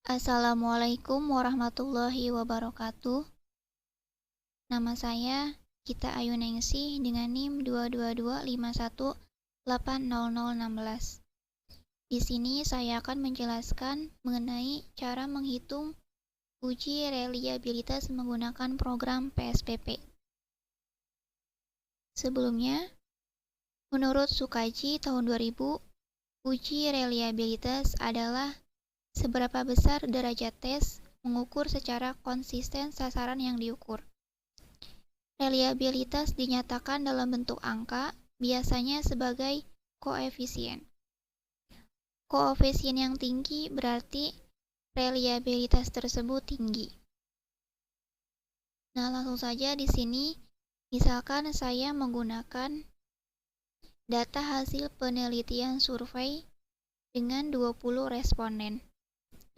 Assalamualaikum warahmatullahi wabarakatuh. Nama saya Gita Ayuningsih dengan NIM 22251800016. Di sini saya akan menjelaskan mengenai cara menghitung uji reliabilitas menggunakan program PSPP. Sebelumnya, menurut Sukaji tahun 2000, uji reliabilitas adalah seberapa besar derajat tes mengukur secara konsisten sasaran yang diukur. Reliabilitas dinyatakan dalam bentuk angka, biasanya sebagai koefisien. Koefisien yang tinggi berarti reliabilitas tersebut tinggi. Nah, langsung saja di sini, misalkan saya menggunakan data hasil penelitian survei dengan 20 responden.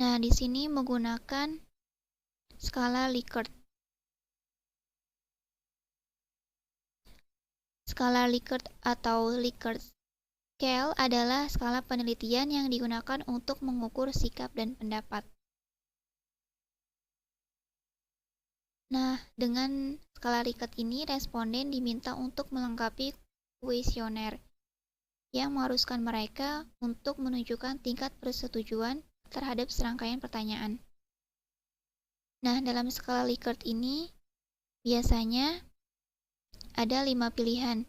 Nah, di sini menggunakan skala Likert. Skala Likert atau Likert Scale adalah skala penelitian yang digunakan untuk mengukur sikap dan pendapat. Nah, dengan skala Likert ini, responden diminta untuk melengkapi kuesioner yang mengharuskan mereka untuk menunjukkan tingkat persetujuan terhadap serangkaian pertanyaan. Nah, dalam skala Likert ini biasanya ada 5 pilihan.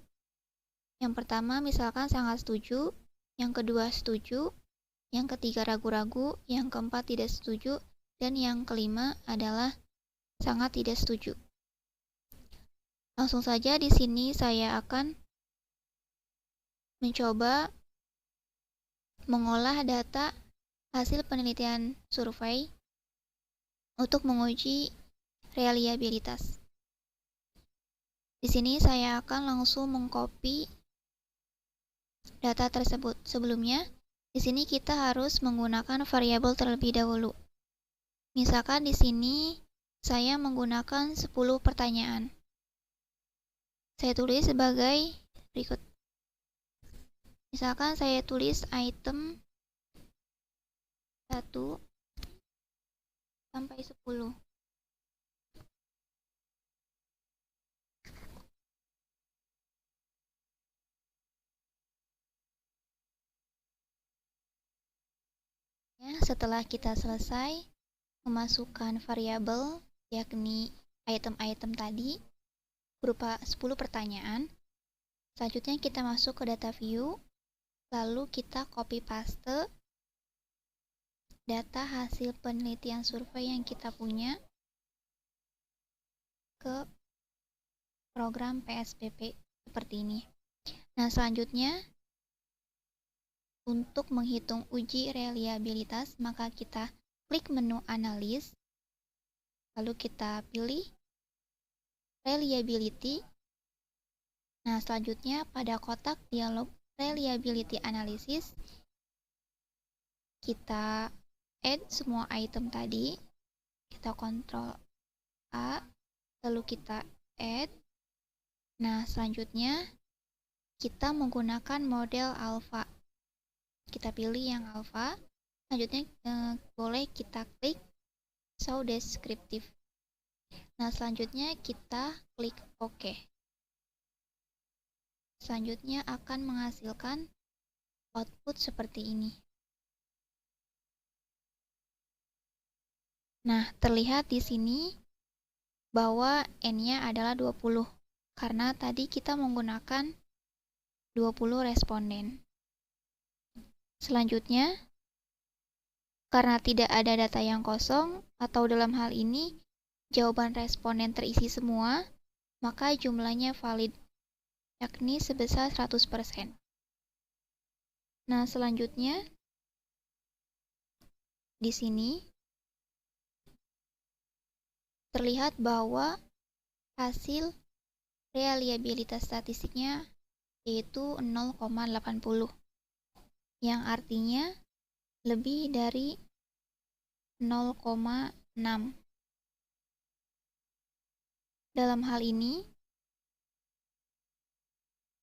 Yang pertama misalkan sangat setuju, yang kedua setuju, yang ketiga ragu-ragu, yang keempat tidak setuju, dan yang kelima adalah sangat tidak setuju. Langsung saja di sini saya akan mencoba mengolah data hasil penelitian survei untuk menguji reliabilitas. Di sini saya akan langsung mengcopy data tersebut. Sebelumnya, di sini kita harus menggunakan variabel terlebih dahulu. Misalkan di sini saya menggunakan 10 pertanyaan. Saya tulis sebagai berikut. Misalkan saya tulis item 1 sampai 10. Setelah kita selesai memasukkan variabel, yakni item-item tadi, berupa 10 pertanyaan, selanjutnya kita masuk ke data view, lalu kita copy paste data hasil penelitian survei yang kita punya ke program PSPP seperti ini. Nah, selanjutnya untuk menghitung uji reliabilitas, maka kita klik menu analis, lalu kita pilih reliability. Nah, selanjutnya pada kotak dialog reliability analysis, kita add semua item tadi, kita Ctrl A, lalu kita add. Nah, selanjutnya kita menggunakan model alpha. Kita pilih yang alpha. Selanjutnya boleh kita klik show descriptive. Nah, selanjutnya kita klik OK. Selanjutnya akan menghasilkan output seperti ini. Nah, terlihat di sini bahwa N-nya adalah 20 karena tadi kita menggunakan 20 responden. Selanjutnya, karena tidak ada data yang kosong atau dalam hal ini jawaban responden terisi semua, maka jumlahnya valid, yakni sebesar 100%. Nah, selanjutnya di sini terlihat bahwa hasil reliabilitas statistiknya yaitu 0,80, yang artinya lebih dari 0,6. Dalam hal ini,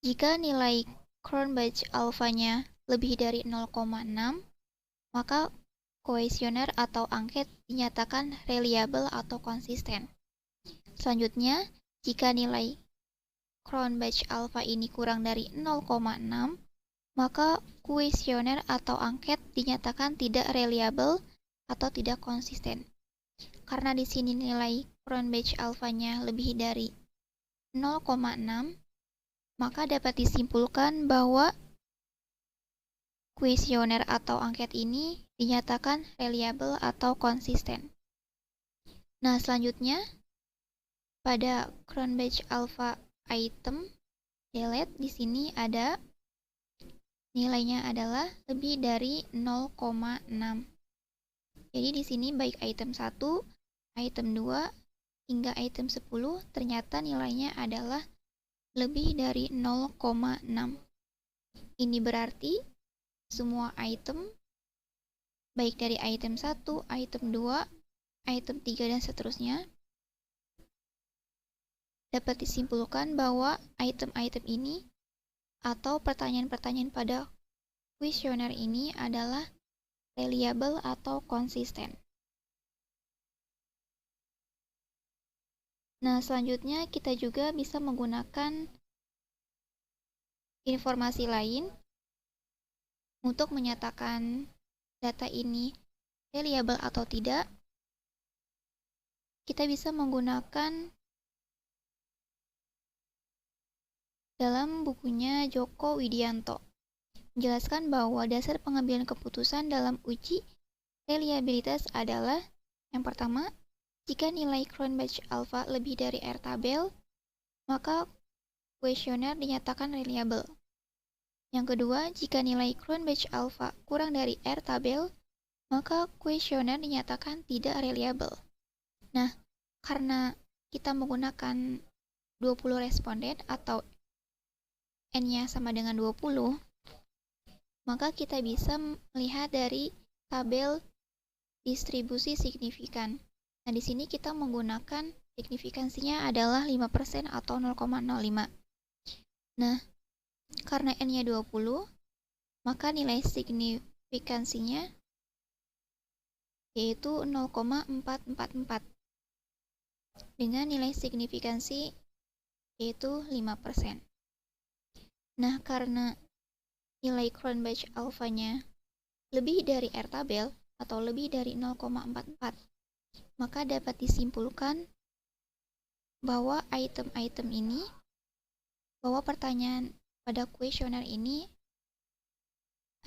jika nilai Cronbach alpha-nya lebih dari 0,6, maka kuesioner atau angket dinyatakan reliable atau konsisten. Selanjutnya, jika nilai Cronbach alpha ini kurang dari 0,6, maka kuesioner atau angket dinyatakan tidak reliable atau tidak konsisten. Karena di sini nilai Cronbach alpha-nya lebih dari 0,6, maka dapat disimpulkan bahwa kuesioner atau angket ini dinyatakan reliable atau konsisten. Nah, selanjutnya pada Cronbach alpha item delete di sini ada nilainya adalah lebih dari 0,6. Jadi di sini baik item 1, item 2 hingga item 10 ternyata nilainya adalah lebih dari 0,6. Ini berarti semua item, baik dari item 1, item 2, item 3, dan seterusnya, dapat disimpulkan bahwa item-item ini atau pertanyaan-pertanyaan pada kuesioner ini adalah reliable atau konsisten. Nah, selanjutnya kita juga bisa menggunakan informasi lain untuk menyatakan data ini reliable atau tidak. Kita bisa menggunakan dalam bukunya Joko Widianto, menjelaskan bahwa dasar pengambilan keputusan dalam uji reliabilitas adalah yang pertama, jika nilai Cronbach alpha lebih dari R tabel, maka kuesioner dinyatakan reliable. Yang kedua, jika nilai Cronbach alpha kurang dari R tabel, maka kuesioner dinyatakan tidak reliable. Nah, karena kita menggunakan 20 responden atau N-nya sama dengan 20, maka kita bisa melihat dari tabel distribusi signifikan. Nah, di sini kita menggunakan signifikansinya adalah 5% atau 0,05. Nah, karena N-nya 20, maka nilai signifikansinya yaitu 0,444 dengan nilai signifikansi yaitu 5%. Nah, karena nilai Cronbach alpha-nya lebih dari R tabel atau lebih dari 0,44, maka dapat disimpulkan bahwa item-item ini, bahwa pertanyaan pada kuesioner ini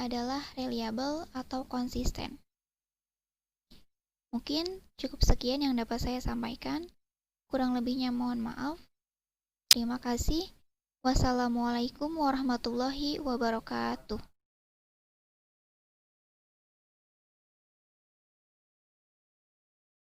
adalah reliable atau konsisten. Mungkin cukup sekian yang dapat saya sampaikan. Kurang lebihnya mohon maaf. Terima kasih. Wassalamualaikum warahmatullahi wabarakatuh.